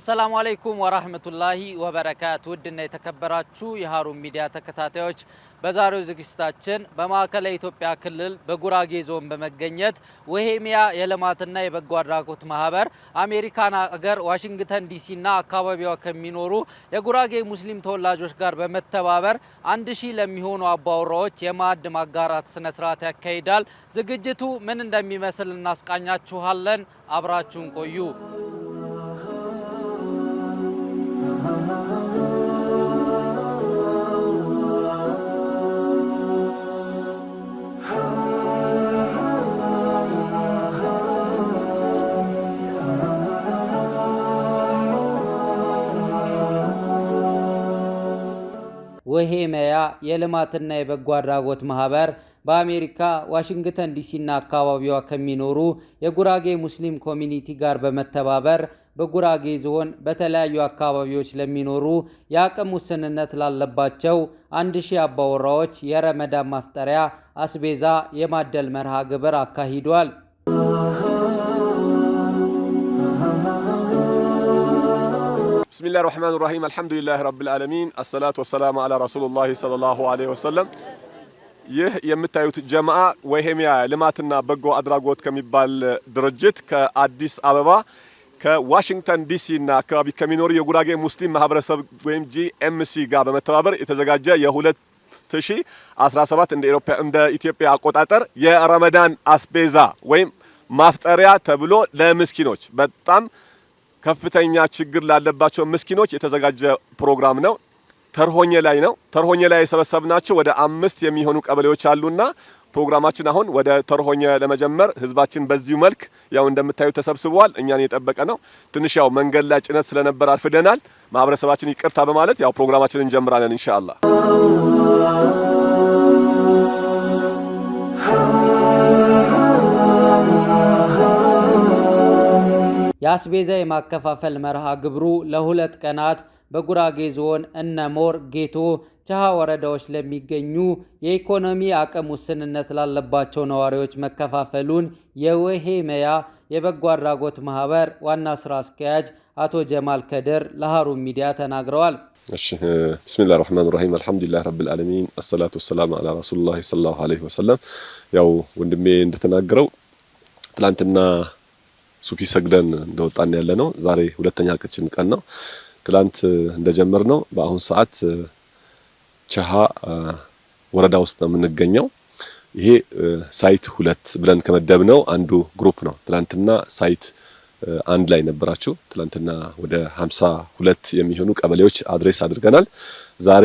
አሰላሙ አለይኩም ወራህመቱላሂ ወበረካቱ ውድና የተከበራችሁ የሃሩን ሚዲያ ተከታታዮች በዛሬው ዝግጅታችን በማዕከላዊ ኢትዮጵያ ክልል በጉራጌ ዞን በመገኘት ወሄሚያ የልማትና የበጎ አድራጎት ማህበር አሜሪካን ሀገር ዋሽንግተን ዲሲና አካባቢዋ ከሚኖሩ የጉራጌ ሙስሊም ተወላጆች ጋር በመተባበር 1000 ለሚሆኑ አባወራዎች የማዕድ ማጋራት ስነ ስርዓት ያካሂዳል። ዝግጅቱ ምን እንደሚመስል እናስቃኛችኋለን። አብራችሁን ቆዩ። ወሄሚያ የልማትና የበጎ አድራጎት ማህበር በአሜሪካ ዋሽንግተን ዲሲና አካባቢዋ ከሚኖሩ የጉራጌ ሙስሊም ኮሚኒቲ ጋር በመተባበር በጉራጌ ዞን በተለያዩ አካባቢዎች ለሚኖሩ የአቅም ውስንነት ላለባቸው 1000 አባወራዎች የረመዳን ማፍጠሪያ አስቤዛ የማደል መርሃ ግብር አካሂዷል። بسم الله الرحمن الرحيم الحمد لله رب العالمين الصلاة والسلام على رسول الله صلى الله عليه وسلم ይህ የምታዩት ጀማዓ ወሄሚያ ልማትና በጎ አድራጎት ከሚባል ድርጅት ከአዲስ አበባ ከዋሽንግተን ዲሲ እና አካባቢ ከሚኖሩ የጉራጌ ሙስሊም ማህበረሰብ ወይም ጂኤምሲ ጋር በመተባበር የተዘጋጀ የ2017 እንደ ኢትዮጵያ አቆጣጠር የረመዳን አስቤዛ ወይም ማፍጠሪያ ተብሎ ለምስኪኖች በጣም ከፍተኛ ችግር ላለባቸው ምስኪኖች የተዘጋጀ ፕሮግራም ነው። ተርሆኘ ላይ የሰበሰብናቸው ወደ 5 የሚሆኑ ቀበሌዎች አሉና ፕሮግራማችን አሁን ወደ ተርሆኘ ለመጀመር ህዝባችን በዚሁ መልክ ያው እንደምታዩ ተሰብስበዋል። እኛን የጠበቀ ነው። ትንሽ ያው መንገድ ላይ ጭነት ስለነበር አልፈደናል። ማህበረሰባችን ይቅርታ በማለት ያው ፕሮግራማችንን እንጀምራለን ኢንሻአላህ። የአስቤዛ የማከፋፈል መርሃ ግብሩ ለ2 ቀናት በጉራጌ ዞን እነሞር፣ ጌቶ፣ ቻሃ ወረዳዎች ለሚገኙ የኢኮኖሚ አቅም ውስንነት ላለባቸው ነዋሪዎች መከፋፈሉን የወሄሚያ የበጎ አድራጎት ማህበር ዋና ስራ አስኪያጅ አቶ ጀማል ከድር ለሃሩን ሚዲያ ተናግረዋል። እሺ ቢስሚላሂር ረህማኒር ረሂም አልሐምዱሊላህ ረብል ዓለሚን አሰላቱ ወሰላሙ ዐላ ረሱሊላህ ሰለላሁ ዐለይሂ ወሰለም። ያው ወንድሜ እንደተናገረው ትላንትና ሱፊ ሰግደን እንደወጣን ያለ ነው። ዛሬ ሁለተኛ ቀን ነው። ትላንት እንደጀመር ነው። በአሁን ሰዓት ቻሃ ወረዳ ውስጥ ነው የምንገኘው። ይሄ ሳይት 2 ብለን ከመደብነው አንዱ ግሩፕ ነው። ትላንትና ሳይት 1 ላይ ነበራችሁ። ትላንትና ወደ 52 የሚሆኑ ቀበሌዎች አድሬስ አድርገናል። ዛሬ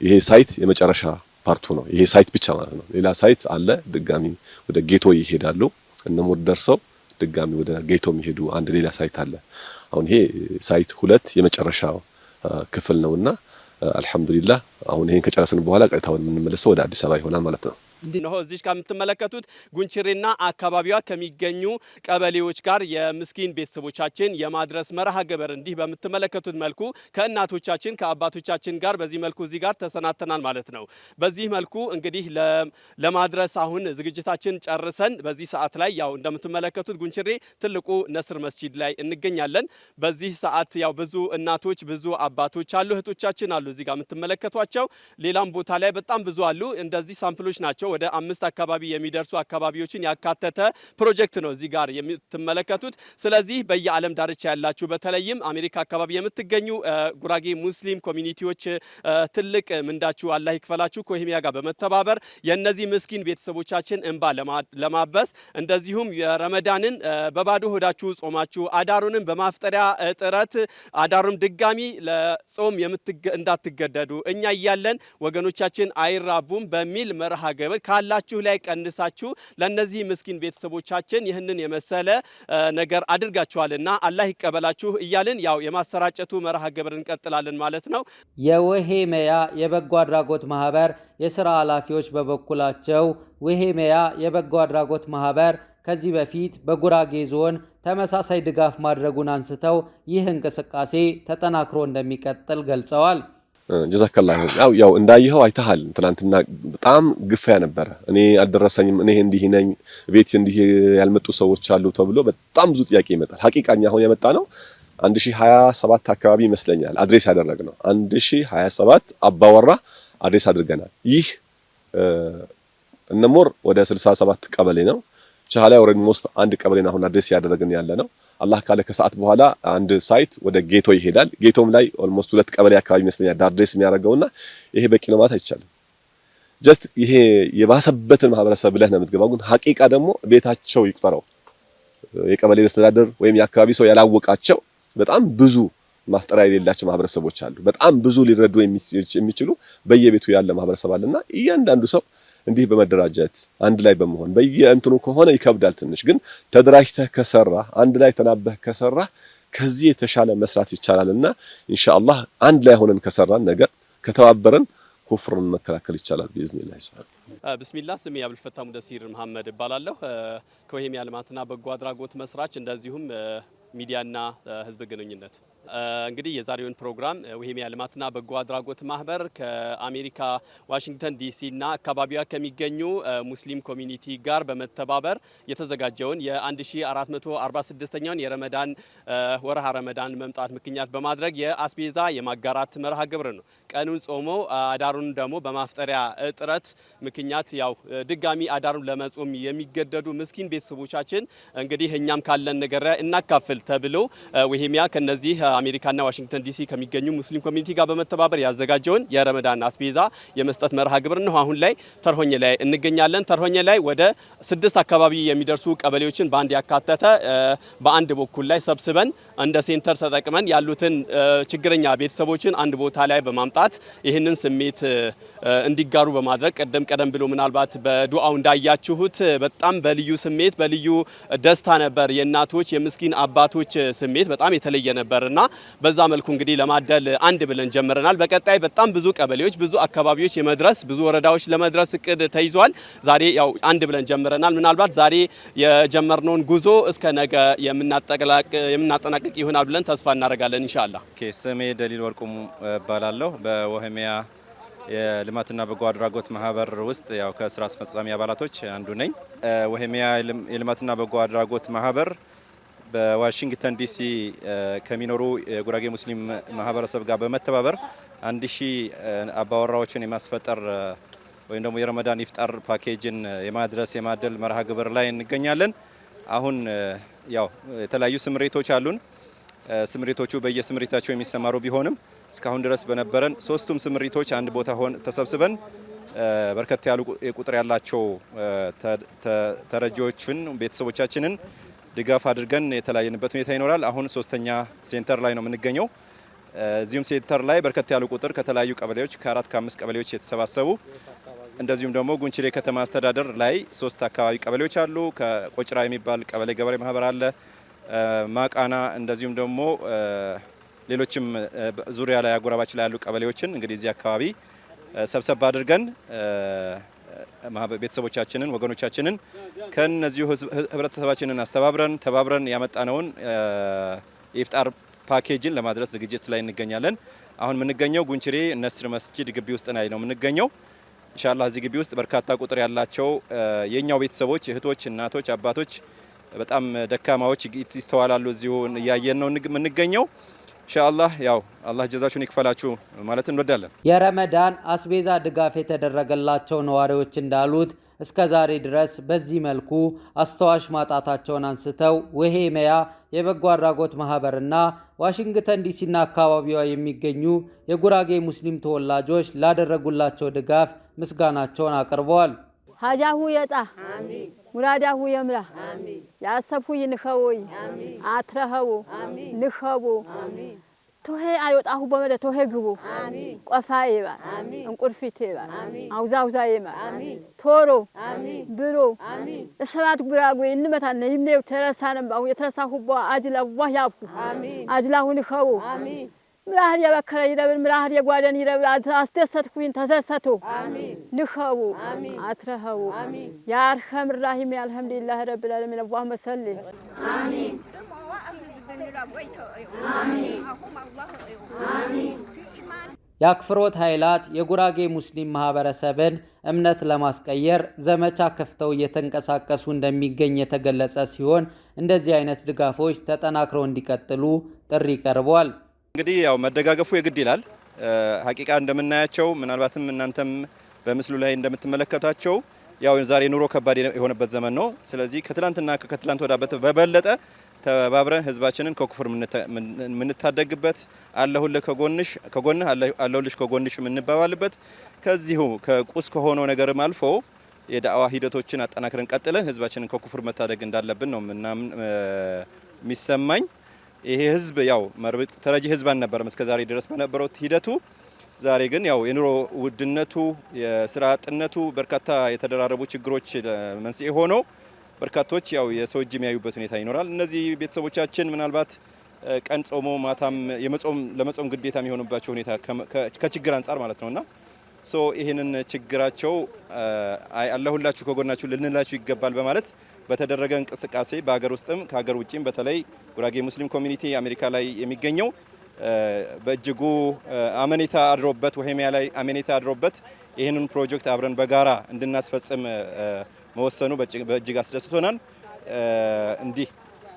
ይሄ ሳይት የመጨረሻ ፓርቱ ነው። ይሄ ሳይት ብቻ ማለት ነው። ሌላ ሳይት አለ። ድጋሚ ወደ ጌቶ ይሄዳሉ። እነሞር ደርሰው ድጋሚ ወደ ጌቶ የሚሄዱ አንድ ሌላ ሳይት አለ። አሁን ይሄ ሳይት 2 የመጨረሻው ክፍል ነውና አልহামዱሊላህ አሁን ይሄን ከጨረስን በኋላ ቀጥታውን የምንመለሰው ወደ አዲስ አበባ ይሆናል ማለት ነው። ነው እዚህ ከምትመለከቱት ጉንችሬና አካባቢዋ ከሚገኙ ቀበሌዎች ጋር የምስኪን ቤተሰቦቻችን የማድረስ መርሃ ግብር እንዲህ በምትመለከቱት መልኩ ከእናቶቻችን ከአባቶቻችን ጋር በዚህ መልኩ እዚህ ጋር ተሰናተናል ማለት ነው። በዚህ መልኩ እንግዲህ ለማድረስ አሁን ዝግጅታችን ጨርሰን በዚህ ሰዓት ላይ ያው እንደምትመለከቱት ጉንችሬ ትልቁ ነስር መስጂድ ላይ እንገኛለን። በዚህ ሰዓት ያው ብዙ እናቶች ብዙ አባቶች አሉ፣ እህቶቻችን አሉ እዚህ ጋር የምትመለከቷቸው። ሌላም ቦታ ላይ በጣም ብዙ አሉ። እንደዚህ ሳምፕሎች ናቸው። ወደ 5 አካባቢ የሚደርሱ አካባቢዎችን ያካተተ ፕሮጀክት ነው እዚህ ጋር የምትመለከቱት። ስለዚህ በየዓለም ዳርቻ ያላችሁ በተለይም አሜሪካ አካባቢ የምትገኙ ጉራጌ ሙስሊም ኮሚኒቲዎች ትልቅ ምንዳችሁ አላህ ይክፈላችሁ። ከወሄሚያ ጋር በመተባበር የነዚህ ምስኪን ቤተሰቦቻችን እንባ ለማበስ እንደዚሁም የረመዳንን በባዶ ሆዳችሁ ጾማችሁ አዳሩንም በማፍጠሪያ ጥረት አዳሩም ድጋሚ ለጾም እንዳትገደዱ እኛ እያለን ወገኖቻችን አይራቡም በሚል መርሃ ግብር ካላችሁ ላይ ቀንሳችሁ ለነዚህ ምስኪን ቤተሰቦቻችን ይህንን የመሰለ ነገር አድርጋችኋልና አላህ ይቀበላችሁ እያልን ያው የማሰራጨቱ መርሃ ግብር እንቀጥላለን ማለት ነው። የወሄሚያ የበጎ አድራጎት ማህበር የሥራ ኃላፊዎች በበኩላቸው ወሄሚያ የበጎ አድራጎት ማህበር ከዚህ በፊት በጉራጌ ዞን ተመሳሳይ ድጋፍ ማድረጉን አንስተው ይህ እንቅስቃሴ ተጠናክሮ እንደሚቀጥል ገልጸዋል። ጀዛከላህ ያው እንዳየኸው አይተሃል። ትናንትና በጣም ግፋያ ነበር። እኔ አልደረሰኝም፣ እኔ እንዲህ ነኝ፣ ቤት እንዲህ ያልመጡ ሰዎች አሉ ተብሎ በጣም ብዙ ጥያቄ ይመጣል። ሐቂቃኛ አሁን የመጣ ነው 1027 አካባቢ ይመስለኛል አድሬስ ያደረግነው 1027 አባወራ አድሬስ አድርገናል። ይህ እነሞር ወደ 67 ቀበሌ ነው። ቻሃላ ኦልሞስት አንድ ቀበሌን አሁን አድሬስ ያደረግን ያለ ነው። አላህ ካለ ከሰዓት በኋላ አንድ ሳይት ወደ ጌቶ ይሄዳል። ጌቶም ላይ ኦልሞስት 2 ቀበሌ አካባቢ ይመስለኛል አድሬስ የሚያደርገውና ይሄ በቂ ነው ማለት አይቻልም። ጀስት ይሄ የባሰበትን ማህበረሰብ ብለህ ነው የምትገባው። ግን ሐቂቃ ደግሞ ቤታቸው ይቁጠረው የቀበሌ መስተዳደር ወይም የአካባቢ ሰው ያላወቃቸው በጣም ብዙ ማፍጠሪያ የሌላቸው ማህበረሰቦች አሉ። በጣም ብዙ ሊረዱ የሚችሉ በየቤቱ ያለ ማህበረሰብ አለና እያንዳንዱ ሰው እንዲህ በመደራጀት አንድ ላይ በመሆን በየእንትኑ ከሆነ ይከብዳል ትንሽ። ግን ተደራጅተህ ከሰራ አንድ ላይ ተናበህ ከሰራ ከዚህ የተሻለ መስራት ይቻላልና ኢንሻአላህ አንድ ላይ ሆነን ከሰራን ነገር ከተባበረን ኩፍርን መከላከል ይቻላል باذنillah ሱብሃነሁ ቢስሚላህ። ስሜ አብዱልፈታህ ሙደሲር መሐመድ እባላለሁ። ከወሄሚያ ልማትና በጎ አድራጎት መስራች እንደዚሁም ሚዲያና ህዝብ ግንኙነት። እንግዲህ የዛሬውን ፕሮግራም ወሄሚያ ልማትና በጎ አድራጎት ማህበር ከአሜሪካ ዋሽንግተን ዲሲና አካባቢዋ ከሚገኙ ሙስሊም ኮሚኒቲ ጋር በመተባበር የተዘጋጀውን የ1446ኛውን የረመዳን ወርሃ ረመዳን መምጣት ምክንያት በማድረግ የአስቤዛ የማጋራት መርሃ ግብር ነው። ቀኑን ጾመው አዳሩን ደግሞ በማፍጠሪያ እጥረት ምክንያት ያው ድጋሚ አዳሩን ለመጾም የሚገደዱ ምስኪን ቤተሰቦቻችን እንግዲህ እኛም ካለን ነገር እናካፍል ተብሎ ወሄሚያ ከነዚህ አሜሪካና ዋሽንግተን ዲሲ ከሚገኙ ሙስሊም ኮሚኒቲ ጋር በመተባበር ያዘጋጀውን የረመዳን አስቤዛ የመስጠት መርሃ ግብር ነው። አሁን ላይ ተርሆኘ ላይ እንገኛለን። ተርሆኘ ላይ ወደ 6 አካባቢ የሚደርሱ ቀበሌዎችን በአንድ ያካተተ በአንድ በኩል ላይ ሰብስበን እንደ ሴንተር ተጠቅመን ያሉትን ችግረኛ ቤተሰቦችን አንድ ቦታ ላይ በማምጣት ይህንን ስሜት እንዲጋሩ በማድረግ ቀደም ብሎ ምናልባት በዱዓው እንዳያችሁት በጣም በልዩ ስሜት በልዩ ደስታ ነበር። የእናቶች የምስኪን አባቶች ስሜት በጣም የተለየ ነበርና በዛ መልኩ እንግዲህ ለማደል አንድ ብለን ጀምረናል። በቀጣይ በጣም ብዙ ቀበሌዎች ብዙ አካባቢዎች የመድረስ ብዙ ወረዳዎች ለመድረስ እቅድ ተይዟል። ዛሬ ያው አንድ ብለን ጀምረናል። ምናልባት ዛሬ የጀመርነውን ጉዞ እስከ ነገ የምናጠናቅቅ ይሆናል ብለን ተስፋ እናደርጋለን ኢንሻአላህ። ስሜ ደሊል ወርቁ እባላለሁ። በወሄሚያ የልማትና በጎ አድራጎት ማህበር ውስጥ ያው ከስራ አስፈጻሚ አባላቶች አንዱ ነኝ። ወሄሚያ የልማትና በጎ አድራጎት ማህበር በዋሽንግተን ዲሲ ከሚኖሩ የጉራጌ ሙስሊም ማህበረሰብ ጋር በመተባበር 1000 አባወራዎችን የማስፈጠር ወይም ደግሞ የረመዳን ኢፍጣር ፓኬጅን የማድረስ የማደል መርሃ ግብር ላይ እንገኛለን። አሁን ያው የተለያዩ ስምሪቶች አሉን። ስምሪቶቹ በየስምሪታቸው የሚሰማሩ ቢሆንም እስካሁን ድረስ በነበረን 3ቱም ስምሪቶች አንድ ቦታ ተሰብስበን በርከት ያሉ ቁጥር ያላቸው ተረጂዎችን ቤተሰቦቻችንን ድጋፍ አድርገን የተለያየንበት ሁኔታ ይኖራል። አሁን 3ኛ ሴንተር ላይ ነው የምንገኘው። እዚሁም ሴንተር ላይ በርከት ያሉ ቁጥር ከተለያዩ ቀበሌዎች ከ4 ከ5 ቀበሌዎች የተሰባሰቡ እንደዚሁም ደግሞ ጉንችሬ ከተማ አስተዳደር ላይ 3 አካባቢ ቀበሌዎች አሉ። ከቆጭራ የሚባል ቀበሌ ገበሬ ማህበር አለ። ማቃና እንደዚሁም ደግሞ ሌሎችም ዙሪያ ላይ አጎራባች ላይ ያሉ ቀበሌዎችን እንግዲህ እዚህ አካባቢ ሰብሰብ አድርገን ቤተሰቦቻችንን ወገኖቻችንን ከነዚሁ ህብረተሰባችንን ተባብረን ያመጣነውን የኢፍጣር ፓኬጅን ለማድረስ ዝግጅት ላይ እንገኛለን። አሁን የምንገኘው ጉንችሬ ነስር መስጂድ ግቢ ውስጥ ላይ ነው የምንገኘው። ኢንሻአላህ እዚህ ግቢ ውስጥ በርካታ ቁጥር ያላቸው የኛው ቤተሰቦች እህቶች፣ እናቶች፣ አባቶች በጣም ደካማዎች ይስተዋላሉ። እዚሁ እያየን ነው የምንገኘው። ኢንሻአላህ ያው አላህ ጀዛችሁን ይክፈላችሁ ማለት እንወዳለን። የረመዳን አስቤዛ ድጋፍ የተደረገላቸው ነዋሪዎች እንዳሉት እስከ ዛሬ ድረስ በዚህ መልኩ አስተዋሽ ማጣታቸውን አንስተው ወሄሚያ የበጎ አድራጎት ማህበርና ዋሽንግተን ዲሲና አካባቢዋ የሚገኙ የጉራጌ ሙስሊም ተወላጆች ላደረጉላቸው ድጋፍ ምስጋናቸውን አቅርበዋል። ሀጃሁ የጣ ሙራዳሁ የምራ ያሰፉ ይንኸውይ አትረኸው ንኸቡ ቶሄ አይወጣሁ በመደ ቶሄ ግቡ ቆፋ ይባል እንቁርፊት ይባል አውዛውዛ ይባል ቶሮ ብሎ እሰባት ጉራጉ እንመታነ ይምኔው ተረሳነም ባው የተረሳሁ አጅላሁ ያብኩ አጅላሁ ንኸው ምራህር የበከረ ይረብል ምራህር የጓደን ይረብል አስተሰትኩኝ ተሰሰቱ ንኸቡ አትረኸቡ ያ አርሐም ራሂም አልሐምዱሊላህ ረብል ዓለሚን اللهم صل አሚን የአክፍሮት ኃይላት የጉራጌ ሙስሊም ማህበረሰብን እምነት ለማስቀየር ዘመቻ ከፍተው እየተንቀሳቀሱ እንደሚገኝ የተገለጸ ሲሆን እንደዚህ አይነት ድጋፎች ተጠናክረው እንዲቀጥሉ ጥሪ ቀርቧል። እንግዲህ ያው መደጋገፉ የግድ ይላል። ሐቂቃ እንደምናያቸው ምናልባትም እናንተም በምስሉ ላይ እንደምትመለከታቸው ያው ዛሬ ኑሮ ከባድ የሆነበት ዘመን ነው። ስለዚህ ከትላንትና ከትላንት ወዳ በበለጠ ተባብረን ህዝባችንን ከኩፍር ምንታደግበት አለሁልህ ከጎንህ አለሁልሽ ከጎንሽ ምንባባልበት ከዚሁ ከቁስ ከሆነው ነገርም አልፎ የዳዕዋ ሂደቶችን አጠናክረን ቀጥለን ህዝባችንን ከኩፍር መታደግ እንዳለብን ነው የሚሰማኝ። ይሄ ህዝብ ያው መርብጥ ተረጂ ህዝብ አልነበረም እስከዛሬ ድረስ በነበረው ሂደቱ። ዛሬ ግን ያው የኑሮ ውድነቱ የስራ አጥነቱ በርካታ የተደራረቡ ችግሮች መንስኤ ሆኖ በርካቶች ያው የሰው እጅ የሚያዩበት ሁኔታ ይኖራል። እነዚህ ቤተሰቦቻችን ምናልባት ቀን ጾሞ ማታም ለመጾም ግዴታ የሚሆኑባቸው ሁኔታ ከችግር አንጻር ማለት ነውና ይህንን ችግራቸው አለሁላችሁ ከጎናችሁ ልንላችሁ ይገባል በማለት በተደረገ እንቅስቃሴ በሀገር ውስጥም ከሀገር ውጪም በተለይ ጉራጌ ሙስሊም ኮሚኒቲ አሜሪካ ላይ የሚገኘው በእጅጉ አመኔታ አድሮበት ወሄሚያ ላይ አመኔታ አድሮበት ይህንን ፕሮጀክት አብረን በጋራ እንድናስፈጽም መወሰኑ በእጅግ አስደስቶናል። እንዲህ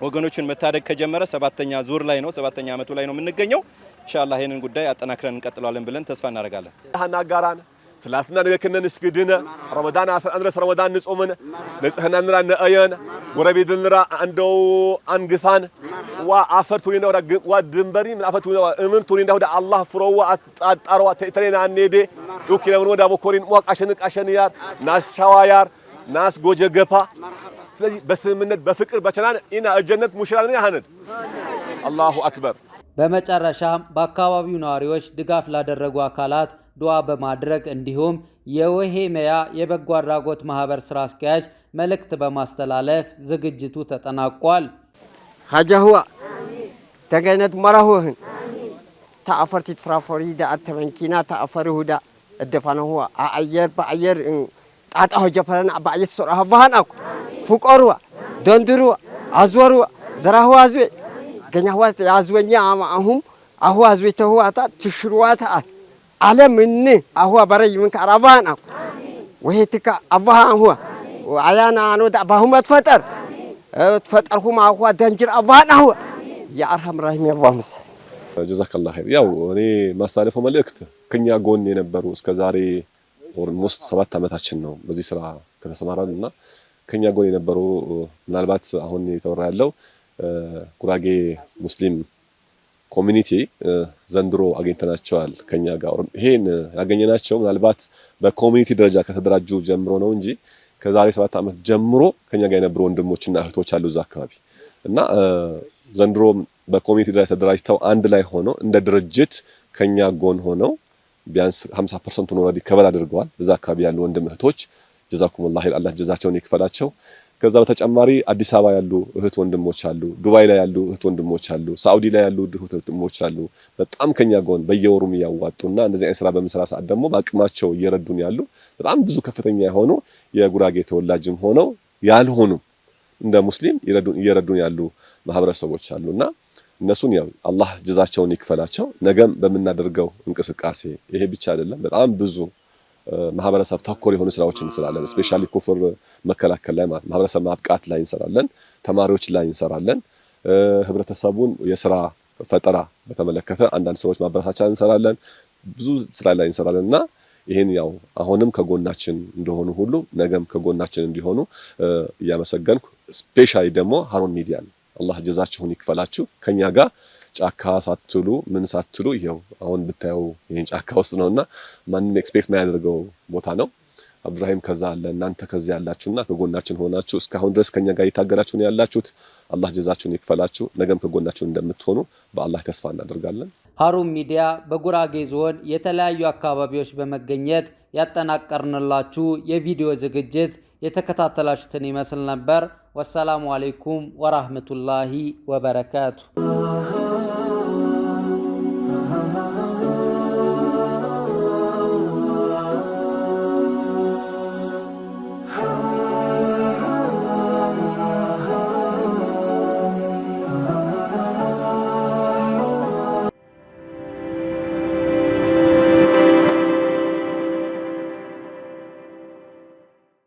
ወገኖችን መታደግ ከጀመረ 7ኛ ዙር ላይ ነው 7ኛ አመቱ ላይ ነው የምንገኘው። ኢንሻአላህ ይሄንን ጉዳይ አጠናክረን እንቀጥላለን ብለን ተስፋ እናደርጋለን። ሀናጋራን ስላትና ነገከነን እስግድነ ረመዳን አስረስ ረመዳን ንጾምን ንጽህና ንራ ነአየን ወረቤድን ንራ አንደው አንግፋን ወአፈርቱ ነው ወድንበሪ ምን አፈርቱ ነው እምን ቱኒ እንደው አላህ ፍሮዋ አጣጣረዋ ተተለና አንዴ ዱኪነን ወዳ ቦኮሪን ቃሸን ያር ናስ ሻዋያር ናስ ጎጀገፓ ስለዚህ በስምምነት በፍቅር በቸናን ኢና ጀነት ሙሽራን ያህነድ አላሁ አክበር። በመጨረሻም በአካባቢው ነዋሪዎች ድጋፍ ላደረጉ አካላት ዱዓ በማድረግ እንዲሁም የወሄሚያ የበጎ አድራጎት ማህበር ስራ አስኪያጅ መልእክት በማስተላለፍ ዝግጅቱ ተጠናቋል። ሀጃሁዋ ተገነት መራሁህን ተአፈርቲ ፍራፎሪዳ አተመንኪና ተአፈሪሁዳ እደፋነሁዋ አየር በአየር ጣጣሁ ጀፈረና በአየር ሶራህ ባህናኩ ፍቆሩዋ ደንድሩዋ አዝወሩዋ ዘራሁዋ አዝዌ ገኛሁዋ ያዝወኛ አሁን አሁዋ አዝዌተሁዋ ታ ትሽሩዋታ ዓለምን አሁዋ በረይ ምን ከራባና ወሄትካ አባሃ አሁዋ አያና አንወዳ ባሁም ተፈጠርሁማ አሁዋ ደንጅር አባሃና አሁዋ ያ አርሐም ረሂም ያዋምስ ጀዛከላህ ኸይር። ያው እኔ ማስተላለፈው መልእክት ከኛ ጎን የነበሩ እስከዛሬ ኦልሞስት 7 አመታችን ነው በዚህ ስራ ከተሰማራንና ከኛ ጎን የነበሩ ምናልባት አሁን የተወራ ያለው ጉራጌ ሙስሊም ኮሚኒቲ ዘንድሮ አገኝተናቸዋል ከኛ ጋር። ይሄን ያገኘናቸው ምናልባት በኮሚኒቲ ደረጃ ከተደራጁ ጀምሮ ነው እንጂ ከዛሬ 7 አመት ጀምሮ ከኛ ጋር የነበሩ ወንድሞችና እህቶች አሉ እዛ አካባቢ እና ዘንድሮ በኮሚኒቲ ደረጃ ተደራጅተው አንድ ላይ ሆነው እንደ ድርጅት ከኛ ጎን ሆነው ቢያንስ 50% ኦልሬዲ ከበር አድርገዋል። እዛ አካባቢ ያሉ ወንድም እህቶች ጀዛኩሙላህ ኸይር አላህ ጀዛቸውን ይክፈላቸው። ከዛ በተጨማሪ አዲስ አበባ ያሉ እህት ወንድሞች አሉ፣ ዱባይ ላይ ያሉ እህት ወንድሞች አሉ፣ ሳውዲ ላይ ያሉ እህት ወንድሞች አሉ። በጣም ከኛ ጎን በየወሩም ያዋጡና እንደዚህ አይነት ስራ በመስራት ሰዓት ደግሞ በአቅማቸው እየረዱን ያሉ በጣም ብዙ ከፍተኛ የሆኑ የጉራጌ ተወላጅም ሆነው ያልሆኑ እንደ ሙስሊም እየረዱን ያሉ ማህበረሰቦች አሉና እነሱን ያው አላህ ጀዛቸውን ይክፈላቸው። ነገም በመናደርገው እንቅስቃሴ ይሄ ብቻ አይደለም፣ በጣም ብዙ ማህበረሰብ ተኮር የሆኑ ስራዎችን እንሰራለን። ስፔሻሊ ኩፍር መከላከል ላይ ማህበረሰብ ማብቃት ላይ እንሰራለን፣ ተማሪዎች ላይ እንሰራለን፣ ህብረተሰቡን የስራ ፈጠራ በተመለከተ አንዳንድ ሰዎች ማበረታቻ እንሰራለን፣ ብዙ ስራ ላይ እንሰራለንና ይሄን ያው አሁንም ከጎናችን እንደሆኑ ሁሉ ነገም ከጎናችን እንዲሆኑ እያመሰገንኩ ስፔሻሊ ደግሞ ሃሩን ሚዲያን አላህ ጀዛችሁን ይክፈላችሁ። ከኛ ጋር ጫካ ሳትሉ ምን ሳትሉ ይሄው አሁን ብታዩ ይሄን ጫካ ውስጥ ነውና ማንንም ኤክስፔክት ማያደርገው ቦታ ነው። አብዱራሂም ከዛ አለ፣ እናንተ ከዚህ ያላችሁና ከጎናችን ሆናችሁ እስካሁን ድረስ ከኛ ጋር እየታገላችሁ ነው ያላችሁት። አላህ ጀዛችሁን ይክፈላችሁ። ነገም ከጎናችን እንደምትሆኑ በአላህ ተስፋ እናደርጋለን። ሃሩን ሚዲያ በጉራጌ ዞን የተለያዩ አካባቢዎች በመገኘት ያጠናቀርንላችሁ የቪዲዮ ዝግጅት የተከታተላችሁትን ይመስል ነበር። ወሰላሙ አለይኩም ወራህመቱላሂ ወበረካቱ።